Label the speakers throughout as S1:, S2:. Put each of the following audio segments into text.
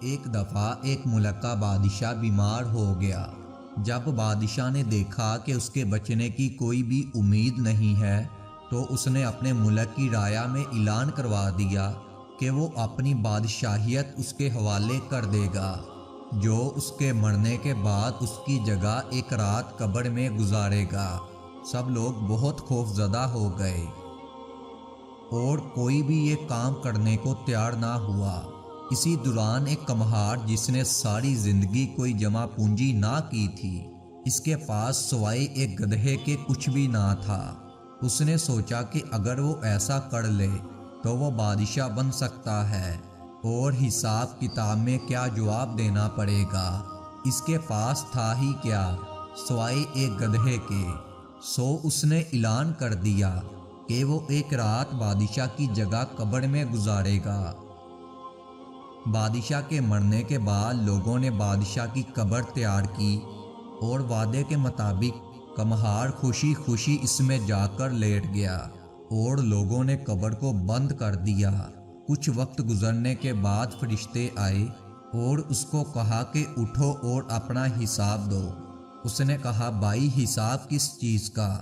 S1: ایک دفعہ ایک ملک کا بادشاہ بیمار ہو گیا۔ جب بادشاہ نے دیکھا کہ اس کے بچنے کی کوئی بھی امید نہیں ہے تو اس نے اپنے ملک کی رعایا میں اعلان کروا دیا کہ وہ اپنی بادشاہیت اس کے حوالے کر دے گا، جو اس کے مرنے کے بعد اس کی جگہ ایک رات قبر میں گزارے گا۔ سب لوگ بہت خوفزدہ ہو گئے اور کوئی بھی یہ کام کرنے کو تیار نہ ہوا۔ اسی دوران ایک کمہار جس نے ساری زندگی کوئی جمع پونجی نہ کی تھی، اس کے پاس سوائے ایک گدھے کے کچھ بھی نہ تھا۔ اس نے سوچا کہ اگر وہ ایسا کر لے تو وہ بادشاہ بن سکتا ہے اور حساب کتاب میں کیا جواب دینا پڑے گا۔ اس کے پاس تھا ہی کیا سوائے ایک گدھے کے، سو اس نے اعلان کر دیا کہ وہ ایک رات بادشاہ کی جگہ قبر میں گزارے گا۔ بادشاہ کے مرنے کے بعد لوگوں نے بادشاہ کی قبر تیار کی اور وعدے کے مطابق کمہار خوشی خوشی اس میں جا کر لیٹ گیا اور لوگوں نے قبر کو بند کر دیا۔ کچھ وقت گزرنے کے بعد فرشتے آئے اور اس کو کہا کہ اٹھو اور اپنا حساب دو۔ اس نے کہا، بھائی حساب کس چیز کا؟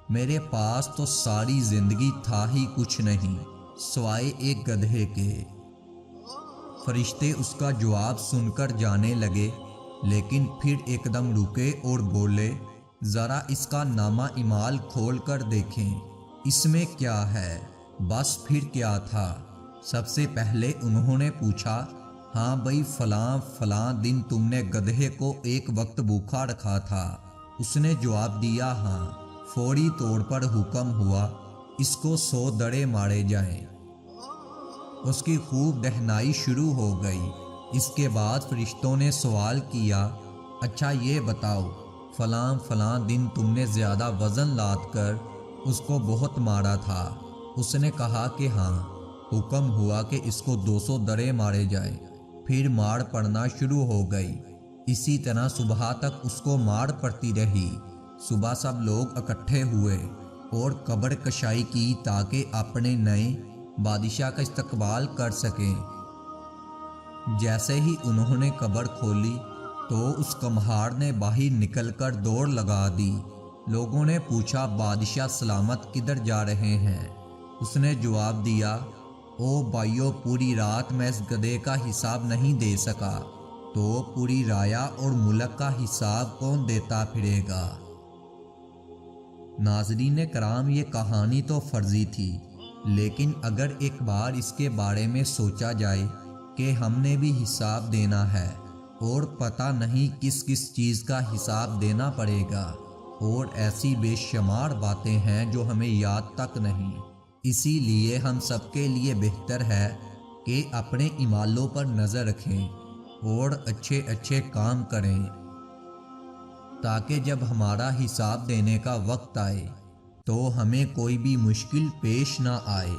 S1: میرے پاس تو ساری زندگی تھا ہی کچھ نہیں سوائے ایک گدھے کے۔ فرشتے اس کا جواب سن کر جانے لگے، لیکن پھر ایک دم رکے اور بولے، ذرا اس کا نامہ اعمال کھول کر دیکھیں، اس میں کیا ہے؟ بس پھر کیا تھا؟ سب سے پہلے انہوں نے پوچھا، ہاں بھائی فلاں فلاں دن تم نے گدھے کو ایک وقت بھوکا رکھا تھا؟ اس نے جواب دیا، ہاں۔ فوری طور پر حکم ہوا، اس کو 100 دڑے مارے جائیں۔ اس کی خوب دہنائی شروع ہو گئی۔ اس کے بعد فرشتوں نے سوال کیا، اچھا یہ بتاؤ، فلاں فلاں دن تم نے زیادہ وزن لاد کر اس کو بہت مارا تھا؟ اس نے کہا کہ ہاں۔ حکم ہوا کہ اس کو 200 دڑے مارے جائیں۔ پھر مار پڑنا شروع ہو گئی۔ اسی طرح صبح تک اس کو مار پڑتی رہی۔ صبح سب لوگ اکٹھے ہوئے اور قبر کشائی کی تاکہ اپنے نئے بادشاہ کا استقبال کر سکیں۔ جیسے ہی انہوں نے قبر کھولی تو اس کمہار نے باہر نکل کر دوڑ لگا دی۔ لوگوں نے پوچھا، بادشاہ سلامت کدھر جا رہے ہیں؟ اس نے جواب دیا، او بھائیو، پوری رات میں اس گدھے کا حساب نہیں دے سکا تو پوری رعایا اور ملک کا حساب کون دیتا پھرے گا؟ ناظرین کرام، یہ کہانی تو فرضی تھی، لیکن اگر ایک بار اس کے بارے میں سوچا جائے کہ ہم نے بھی حساب دینا ہے اور پتہ نہیں کس کس چیز کا حساب دینا پڑے گا، اور ایسی بے شمار باتیں ہیں جو ہمیں یاد تک نہیں۔ اسی لیے ہم سب کے لیے بہتر ہے کہ اپنے اعمالوں پر نظر رکھیں اور اچھے اچھے کام کریں، تاکہ جب ہمارا حساب دینے کا وقت آئے تو ہمیں کوئی بھی مشکل پیش نہ آئے۔